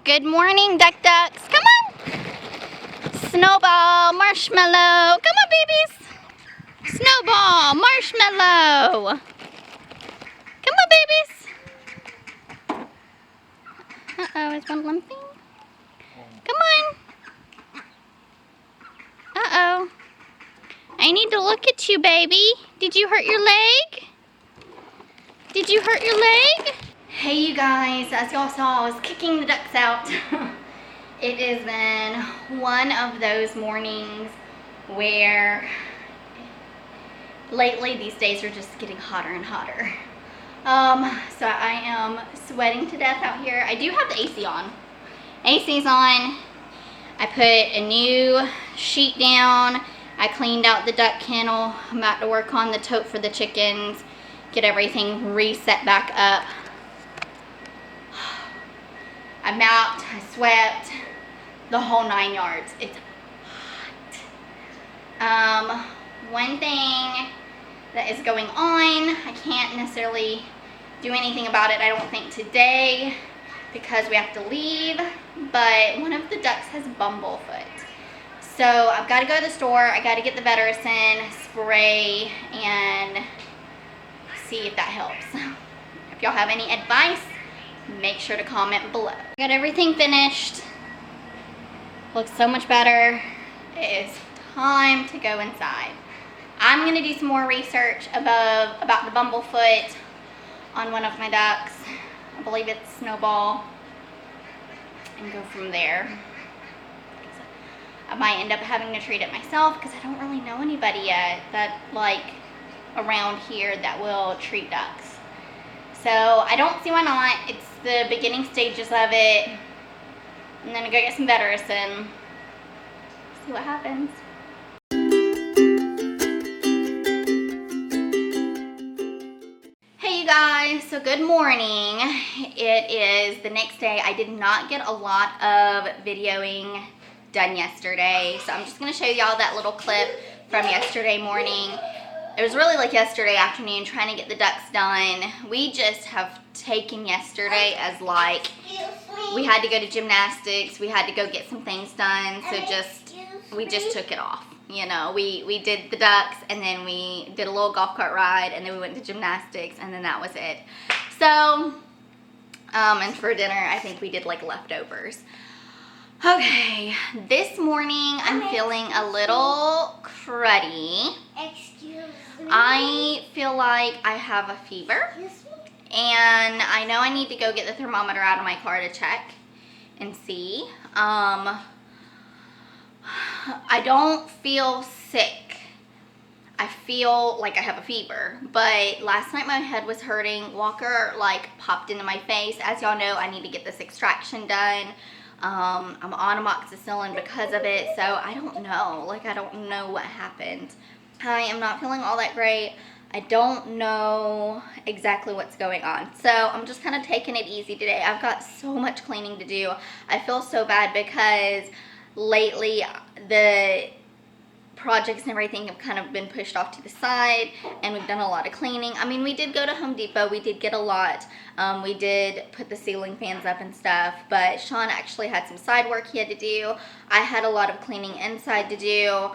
Good morning, ducks. Come on. Snowball, marshmallow. Come on, babies. Snowball, marshmallow. Come on, babies. Uh-oh, is one limping? Come on. Uh-oh. I need to look at you, baby. Did you hurt your leg? Did you hurt your leg? Hey, you guys. As y'all saw, I was kicking the ducks out. It has been one of those mornings where lately these days are just getting hotter and hotter. So I am sweating to death out here. I do have the AC on. AC's on. I put a new sheet down. I cleaned out the duck kennel. I'm about to work on the tote for the chickens. Get everything reset back up. I mopped, I swept, the whole 9 yards. It's hot. One thing that is going on, I can't necessarily do anything about it, I don't think today, because we have to leave, but one of the ducks has bumblefoot. So I've got to go to the store, I got to get the Vetericyn spray and see if that helps. If y'all have any advice, make sure to comment below. Got everything finished. Looks so much better. It is time to go inside. I'm going to do some more research about the bumblefoot on one of my ducks. I believe it's Snowball. And go from there. I might end up having to treat it myself because I don't really know anybody yet that, like, around here that will treat ducks. So I don't see why not. It's the beginning stages of it. And then I go get some Vetericyn. See what happens. Hey you guys, so good morning. It is the next day. I did not get a lot of videoing done yesterday. So I'm just gonna show y'all that little clip from yesterday morning. It was really like yesterday afternoon trying to get the ducks done. We just have taken yesterday as like, we had to go to gymnastics, we had to go get some things done, so we just took it off. You know, we did the ducks, and then we did a little golf cart ride, and then we went to gymnastics, and then that was it. So, and for dinner, I think we did like leftovers. Okay, this morning I'm feeling a little cruddy. Excuse me. I feel like I have a fever, and I know I need to go get the thermometer out of my car to check and see. I don't feel sick. I feel like I have a fever, but last night my head was hurting. Walker like popped into my face. As y'all know, I need to get this extraction done. I'm on amoxicillin because of it, so I don't know. Like, I don't know what happened. I am not feeling all that great. I don't know exactly what's going on. So I'm just kind of taking it easy today. I've got so much cleaning to do. I feel so bad because lately the projects and everything have kind of been pushed off to the side, and we've done a lot of cleaning. I mean, we did go to Home Depot, we did get a lot. We did put the ceiling fans up and stuff, but Sean actually had some side work he had to do. I had a lot of cleaning inside to do.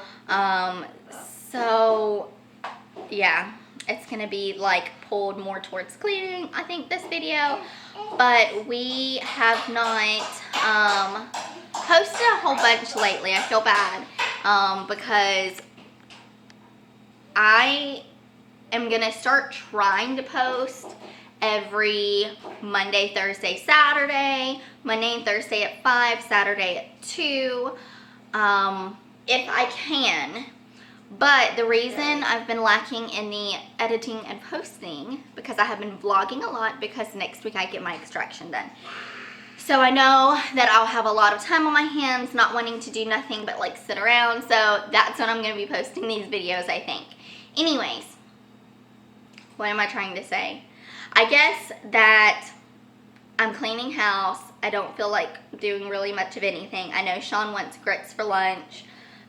So yeah, it's gonna be like pulled more towards cleaning, I think, this video, but we have not posted a whole bunch lately. I feel bad because I am gonna start trying to post every Monday, Thursday, Saturday, Monday and Thursday at 5, Saturday at 2, if I can. But the reason I've been lacking in the editing and posting, because I have been vlogging a lot, because next week I get my extraction done. So I know that I'll have a lot of time on my hands, not wanting to do nothing but like sit around. So that's when I'm going to be posting these videos, I think. Anyways, what am I trying to say? I guess that I'm cleaning house. I don't feel like doing really much of anything. I know Sean wants grits for lunch.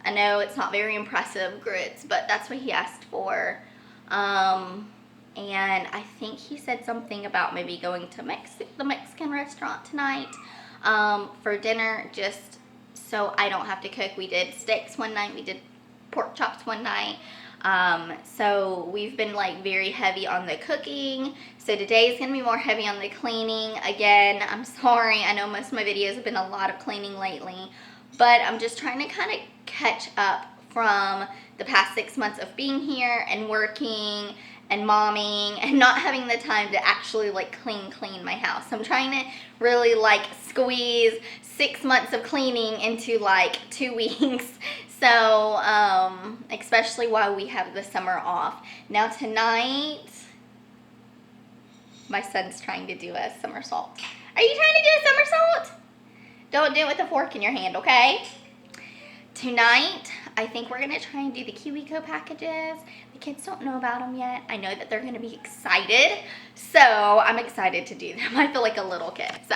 I know it's not very impressive grits, but that's what he asked for. And I think he said something about maybe going to the Mexican restaurant tonight. For dinner, just so I don't have to cook. We did steaks one night, we did pork chops one night. So we've been like very heavy on the cooking. So today is gonna be more heavy on the cleaning. Again, I'm sorry, I know most of my videos have been a lot of cleaning lately, but I'm just trying to kind of catch up from the past 6 months of being here and working and momming and not having the time to actually like clean my house. So I'm trying to really like squeeze 6 months of cleaning into like 2 weeks. So especially while we have the summer off. Now tonight, my son's trying to do a somersault. Are you trying to do a somersault? Don't do it with a fork in your hand, okay? Tonight, I think we're gonna try and do the Kiwi Co packages. The kids don't know about them yet. I know that they're gonna be excited, so I'm excited to do them. I feel like a little kid, so.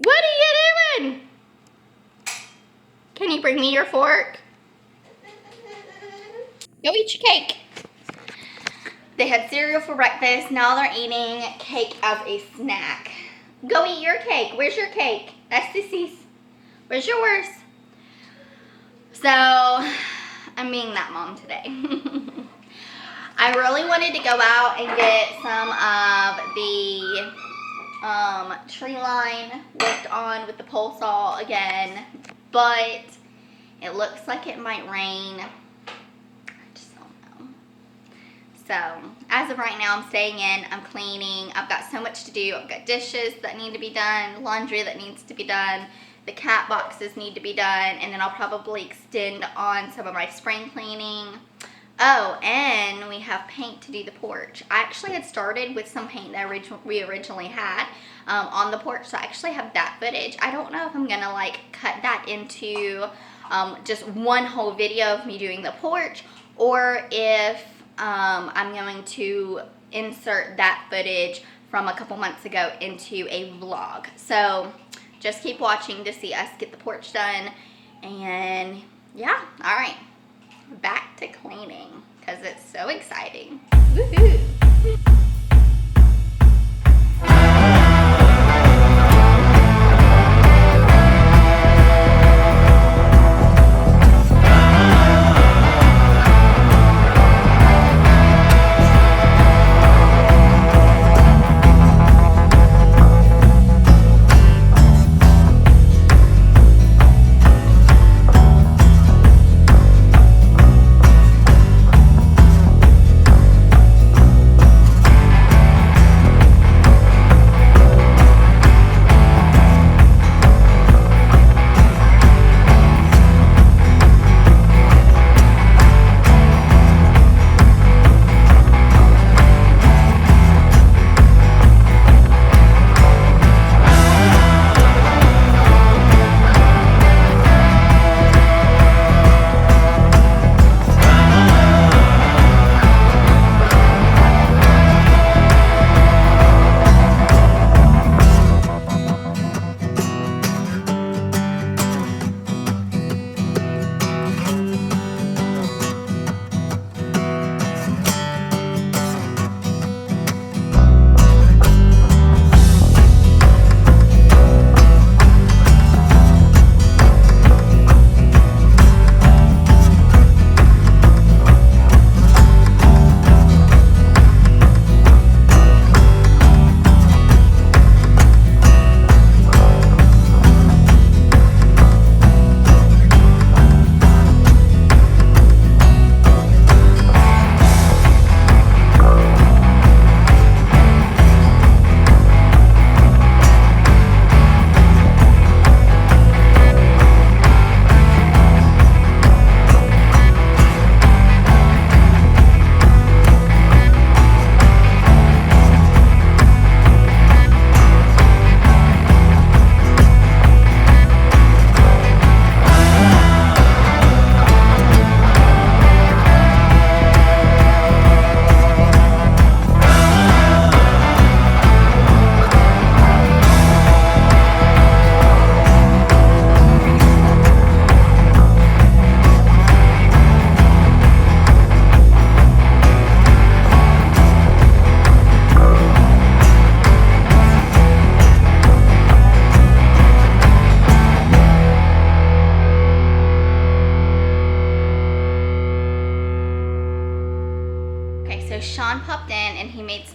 What are you doing? Can you bring me your fork? Go eat your cake. They had cereal for breakfast. Now they're eating cake as a snack. Go eat your cake. Where's your cake? That's Sissy's. Where's yours? So, I'm being that mom today. I really wanted to go out and get some of the tree line worked on with the pole saw again, but it looks like it might rain. I just don't know. So, as of right now, I'm staying in, I'm cleaning, I've got so much to do. I've got dishes that need to be done, laundry that needs to be done, the cat boxes need to be done, and then I'll probably extend on some of my spring cleaning. Oh, and we have paint to do the porch. I actually had started with some paint that we originally had on the porch, so I actually have that footage. I don't know if I'm gonna like cut that into just one whole video of me doing the porch, or if I'm going to insert that footage from a couple months ago into a vlog. So just keep watching to see us get the porch done. And yeah, all right, back to cleaning because it's so exciting. Woohoo!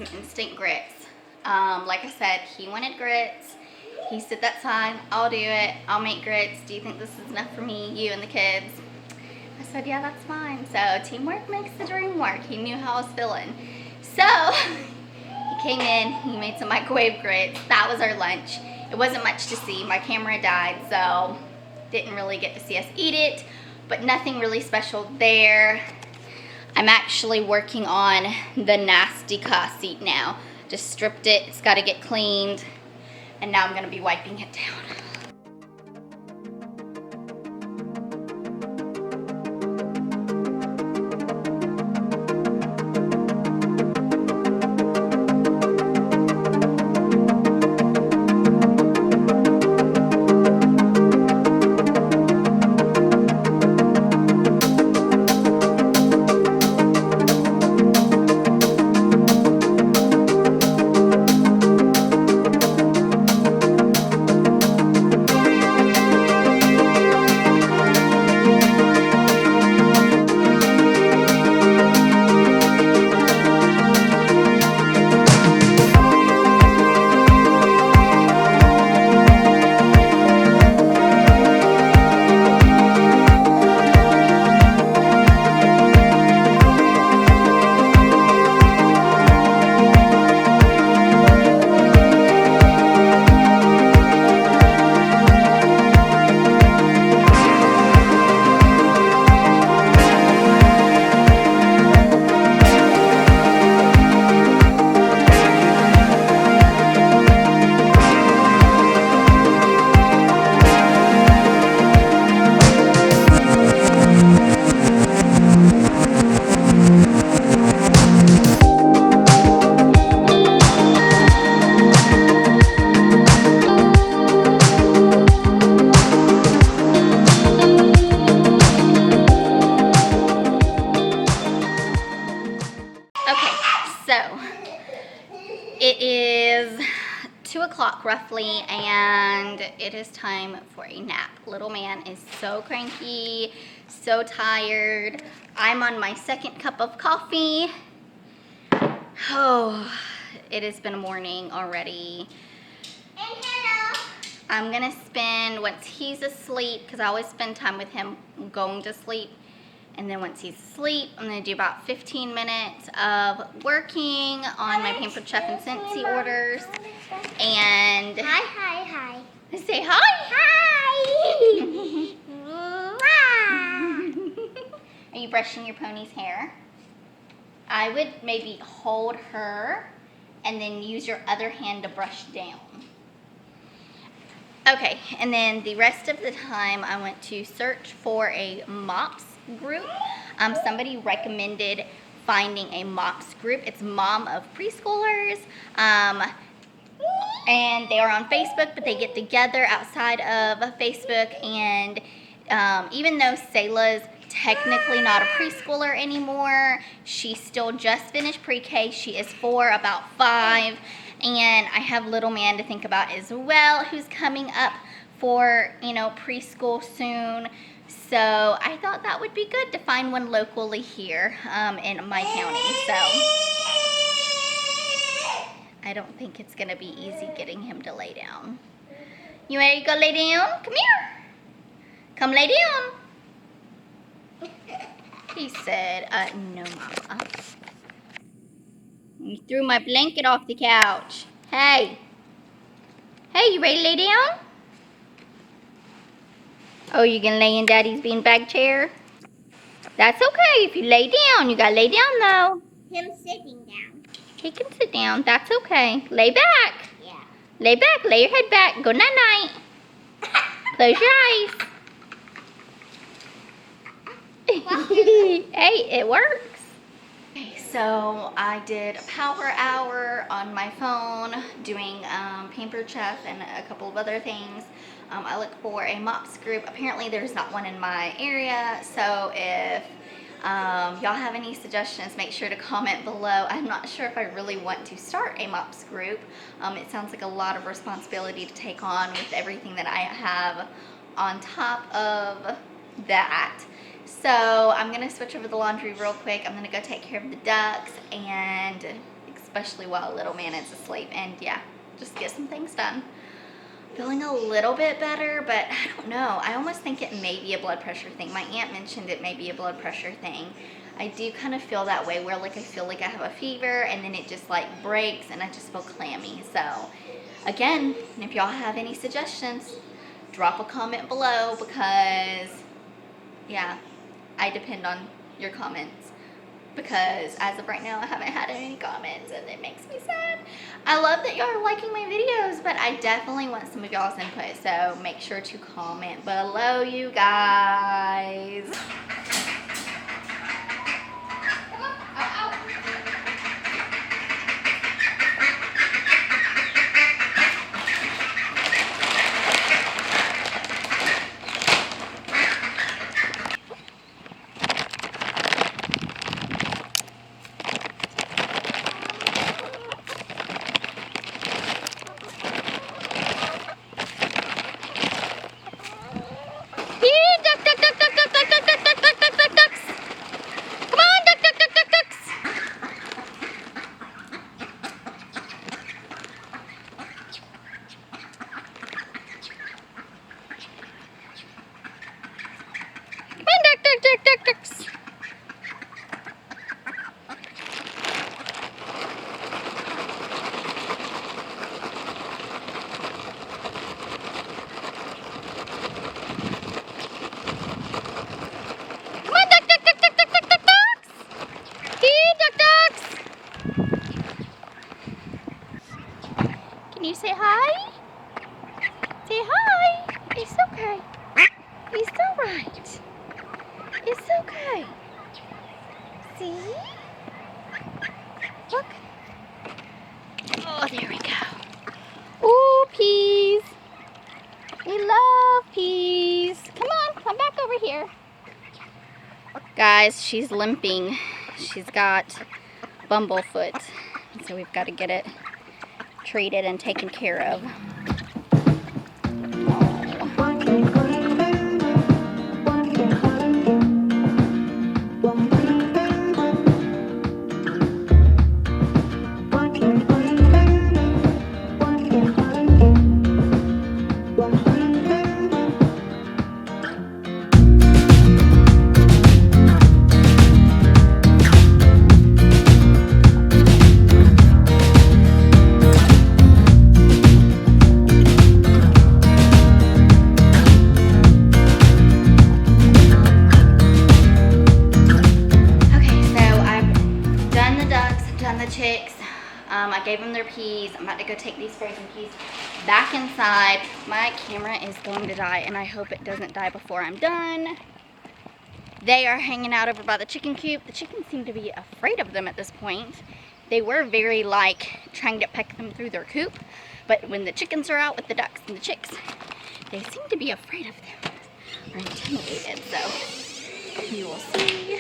some instant grits. Like I said, he wanted grits. He said, that's fine, I'll do it. I'll make grits. Do you think this is enough for me, you, and the kids? I said, yeah, that's fine. So teamwork makes the dream work. He knew how I was feeling. So he came in, he made some microwave grits. That was our lunch. It wasn't much to see. My camera died, so didn't really get to see us eat it, but nothing really special there. I'm actually working on the nasty car seat now. Just stripped it, it's gotta get cleaned, and now I'm gonna be wiping it down. It is 2 o'clock roughly, and it is time for a nap. Little man is so cranky, so tired. I'm on my second cup of coffee. Oh, it has been a morning already. And hello. I'm gonna spend, once he's asleep, because I always spend time with him going to sleep, and then once he's asleep, I'm gonna do about 15 minutes of working on my Pampered Chef and Scentsy orders. And Hi. say hi. Are you brushing your pony's hair? I would maybe hold her and then use your other hand to brush down. Okay, and then the rest of the time I went to search for a MOPS group. Somebody recommended finding a MOPS group. It's Mom of Preschoolers. And they are on Facebook, but they get together outside of Facebook. And even though Selah's technically not a preschooler anymore, she still just finished pre-K. She is 4, about 5. And I have little man to think about as well, who's coming up for, preschool soon. So I thought that would be good to find one locally here in my county. So I don't think it's going to be easy getting him to lay down. You ready to go lay down? Come here. Come lay down. He said, no, Mama. You threw my blanket off the couch. Hey. Hey, you ready to lay down? Oh, you gonna lay in Daddy's beanbag chair? That's okay. If you lay down, you gotta lay down though. Him sitting down. He can sit down. That's okay. Lay back. Yeah. Lay back. Lay your head back. Go night-night. Close your eyes. Hey, it works. Okay, so I did a power hour on my phone doing Pampered Chef and a couple of other things. I looked for a MOPS group. Apparently there's not one in my area, so if y'all have any suggestions, make sure to comment below. I'm not sure if I really want to start a MOPS group. It sounds like a lot of responsibility to take on with everything that I have on top of that. So I'm gonna switch over the laundry real quick. I'm gonna go take care of the ducks and especially while little man is asleep, and yeah, just get some things done. Feeling a little bit better, but I don't know. I almost think it may be a blood pressure thing. My aunt mentioned it may be a blood pressure thing. I do kind of feel that way where like I feel like I have a fever and then it just like breaks and I just feel clammy. So again, if y'all have any suggestions, drop a comment below because yeah, I depend on your comments. Because as of right now, I haven't had any comments and it makes me sad. I love that y'all are liking my videos, but I definitely want some of y'all's input. So make sure to comment below, you guys. Can you say hi? Say hi. It's okay. It's all right. It's okay. See? Look. Oh, there we go. Ooh, peas. We love peas. Come on, come back over here. Guys, she's limping. She's got bumblefoot. So we've got to get it treated and taken care of. I gave them their peas. I'm about to go take these frozen peas back inside. My camera is going to die, and I hope it doesn't die before I'm done. They are hanging out over by the chicken coop. The chickens seem to be afraid of them at this point. They were very like trying to peck them through their coop, but when the chickens are out with the ducks and the chicks, they seem to be afraid of them or intimidated. So we will see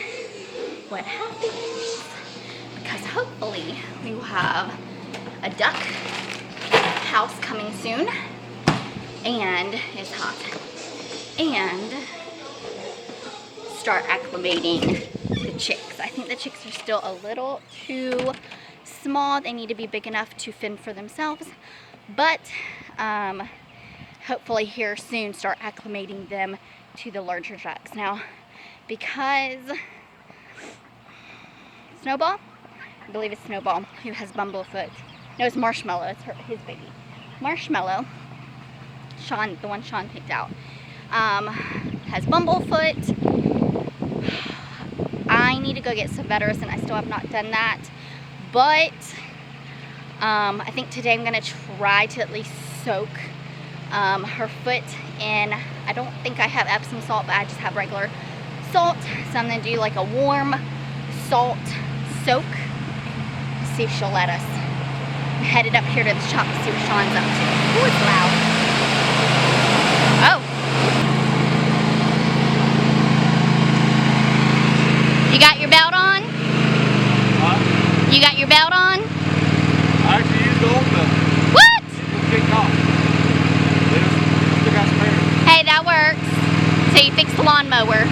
what happens, because hopefully we will have a duck house coming soon, and it's hot, and start acclimating the chicks. I think the chicks are still a little too small. They need to be big enough to fend for themselves, but hopefully here soon start acclimating them to the larger ducks. Now, because Snowball, I believe it's Snowball, who has bumblefoot. No, it's Marshmallow. It's his baby. Marshmallow, Sean, the one Sean picked out, has bumblefoot. I need to go get some medicine. I still have not done that, but I think today I'm gonna try to at least soak her foot in. I don't think I have Epsom salt, but I just have regular salt. So I'm gonna do like a warm salt soak. See if she'll let us. I'm headed up here to the shop to see what Sean's up to. Ooh, it's loud. Oh. You got your belt on? Huh? You got your belt on? I actually used the old belt. What? It kicked off. Still got spare. Hey, that works. So you fixed the lawnmower.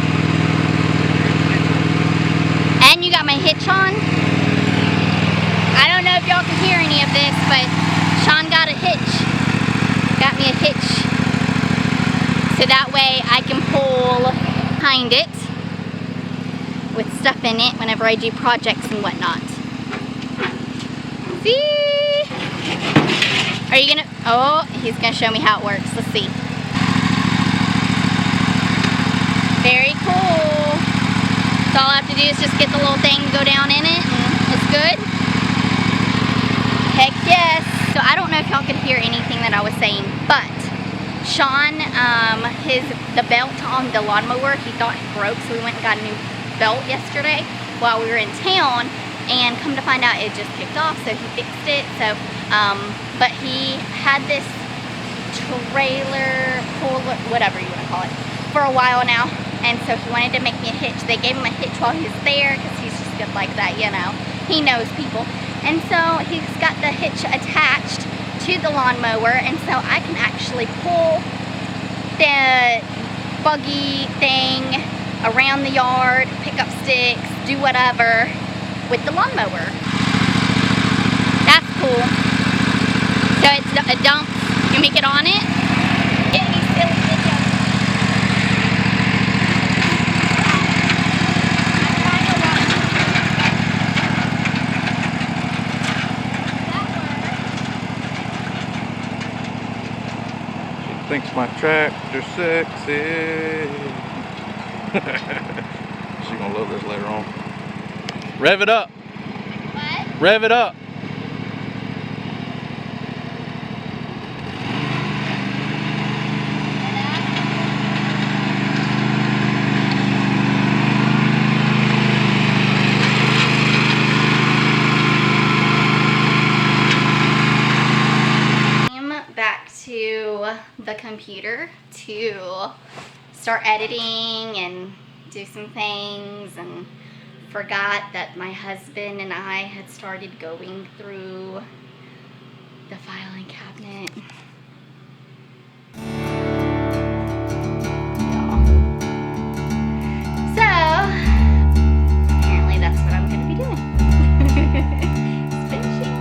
And you got my hitch on? I don't know if y'all can hear any of this, but Sean got a hitch. Got me a hitch. So that way I can pull behind it with stuff in it whenever I do projects and whatnot. See? Are you gonna, oh, he's gonna show me how it works. Let's see. Very cool. So all I have to do is just get the little thing to go down in it and it's good. Heck yes. So I don't know if y'all could hear anything that I was saying, but Sean, the belt on the lawnmower, he thought it broke, so we went and got a new belt yesterday while we were in town, and come to find out it just kicked off, so he fixed it. So but he had this trailer puller, whatever you want to call it, for a while now, and so he wanted to make me a hitch. They gave him a hitch while he was there because he's just good like that, you know, he knows people. And so he's got the hitch attached to the lawnmower, and so I can actually pull the buggy thing around the yard, pick up sticks, do whatever with the lawnmower. That's cool. So it's a dump. You make it on it. It'd be silly to jump. Thinks my tractor's sexy. She's gonna love this later on. Rev it up. What? Rev it up. To the computer to start editing and do some things, and forgot that my husband and I had started going through the filing cabinet. So apparently that's what I'm going to be doing. It's finishing.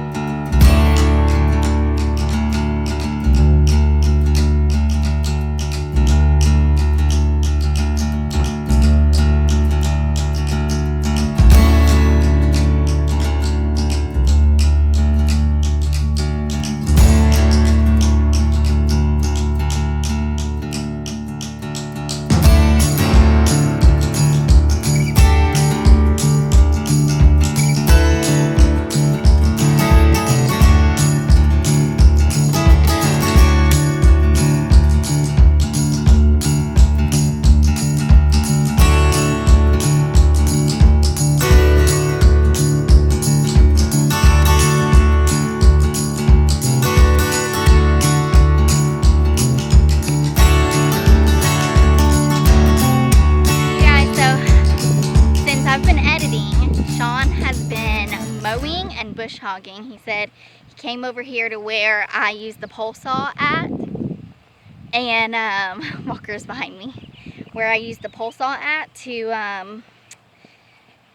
Bush hogging. He said he came over here to where I use the pole saw at, and Walker's behind me, where I use the pole saw at to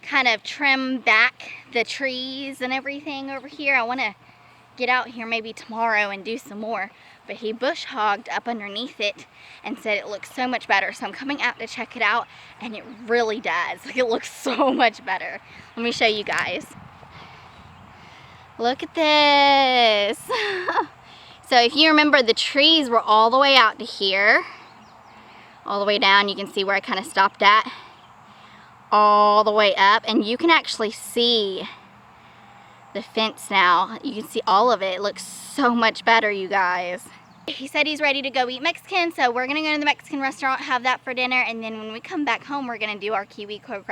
kind of trim back the trees and everything over here. I want to get out here maybe tomorrow and do some more, but he bush hogged up underneath it and said it looks so much better. So I'm coming out to check it out, and it really does. Like, it looks so much better. Let me show you guys. Look at this. So if you remember, the trees were all the way out to here, all the way down. You can see where I kind of stopped at, all the way up, and you can actually see the fence now. You can see all of it. It looks so much better, you guys. He said he's ready to go eat Mexican, so we're gonna go to the Mexican restaurant, have that for dinner, and then when we come back home, we're gonna do our Kiwi Co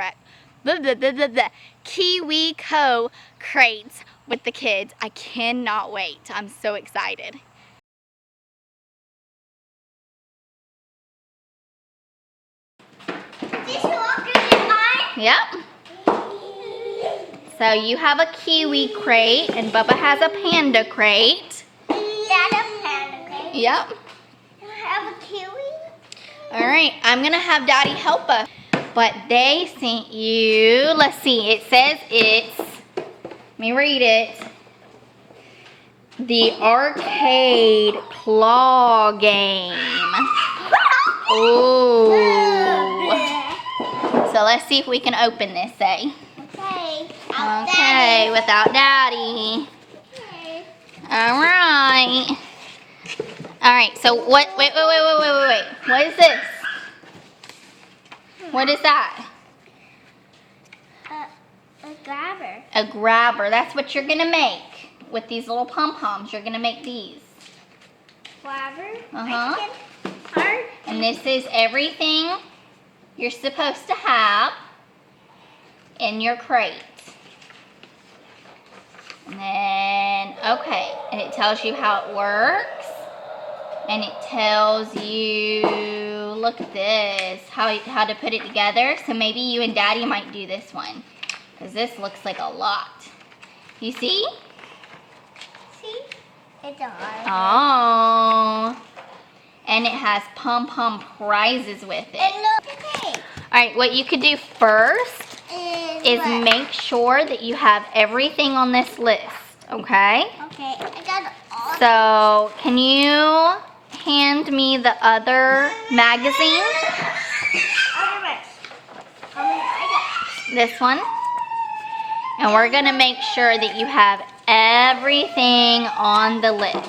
Kiwi Co crates with the kids. I cannot wait. I'm so excited. Yep. So you have a Kiwi crate, and Bubba has a Panda crate. Dad, a Panda crate. Yep. I have a Kiwi. Alright, I'm gonna have Daddy help us. But they sent you, let's see, it says it's, let me read it. The arcade claw game. Ooh. So let's see if we can open this, eh? Okay. Okay, without Daddy. Alright. Alright, so what, wait. What is this? What is that? A grabber. A grabber. That's what you're gonna make with these little pom-poms. You're gonna make these. Grabber. Uh-huh. Heart. And this is everything you're supposed to have in your crate. And then, okay, and it tells you how it works. And it tells you, look at this, how to put it together. So maybe you and Daddy might do this one, because this looks like a lot. You see? See? It's a heart. Oh. And it has pom-pom prizes with it. And look, okay. All right, what you could do first is what? make sure that you have everything on this list, okay? Okay, I got all. So, can you hand me the other magazine? This one. And we're gonna make sure that you have everything on the list.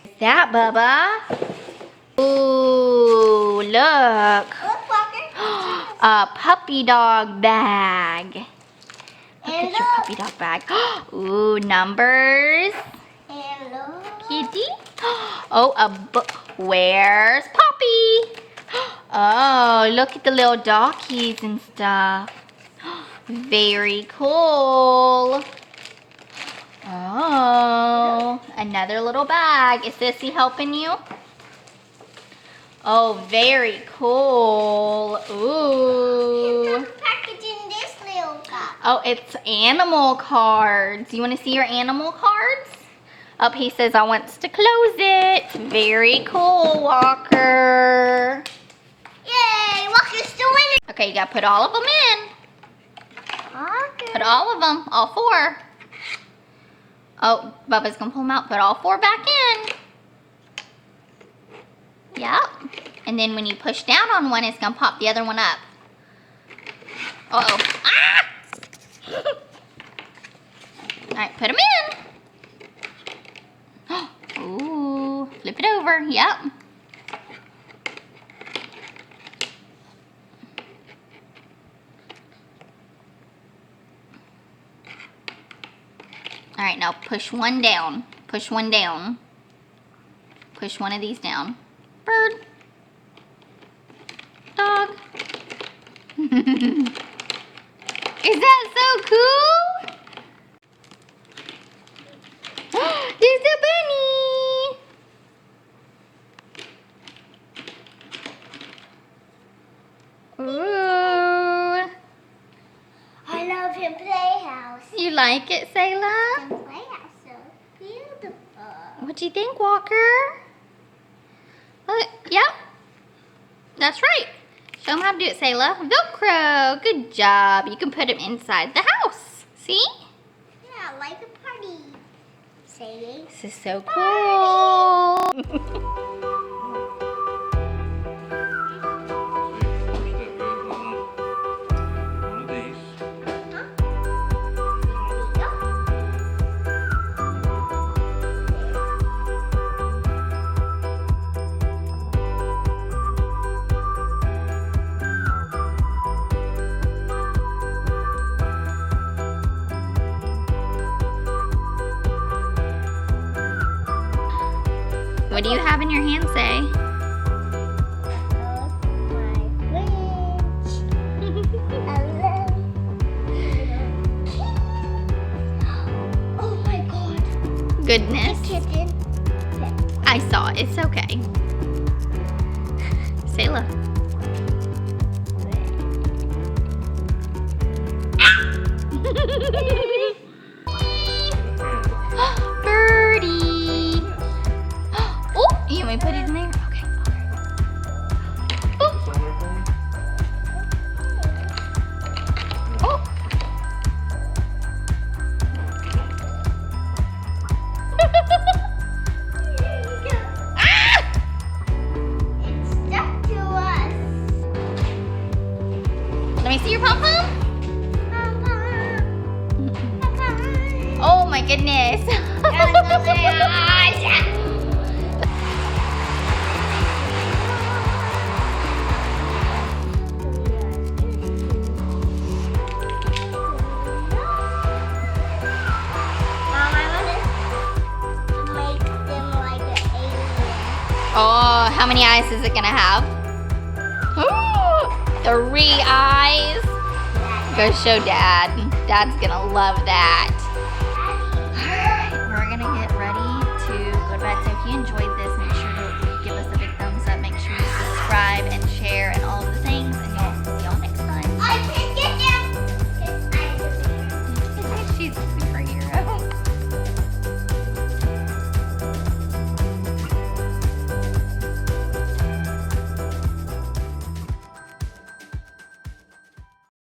Is that, Bubba? Ooh, look. Look, Walker. A puppy dog bag. Look And at your puppy dog bag. Ooh, numbers. And look. Kitty. Oh, a book. Where's Poppy? Oh, look at the little doggies and stuff. Very cool. Oh, another little bag. Is Sissy helping you? Oh, very cool. Ooh. Package in this little cup. Oh, it's animal cards. You want to see your animal cards? Oh, he says I wants to close it. Very cool, Walker. Yay, Walker's still in it. Okay, you got to put all of them in. Walker. Put all of them, all 4. Oh, Bubba's going to pull them out. Put all 4 back in. Yep. And then when you push down on one, it's going to pop the other one up. Uh-oh. Ah! All right, put them in. Ooh, flip it over. Yep. All right, now push one down. Push one down. Push one of these down. Bird. Dog. Is that so cool? There's a bunny. Ooh. I love your playhouse. You like it, Sayla? The playhouse so beautiful. What do you think, Walker? Yep. That's right. Show them how to do it, Sayla. Velcro. Good job. You can put them inside the house. See? Yeah, like a party. Say This is so cool. One of these. What do you have in your hand, Say? Oh my god. Goodness. Kitten. I saw it. It's okay. Sayla. Birdie. Oh, you want me to put it in there? Okay. This on there for me? Oh. Oh, how many eyes is it gonna have? Ooh, 3 eyes. Go show Dad. Dad's gonna love that.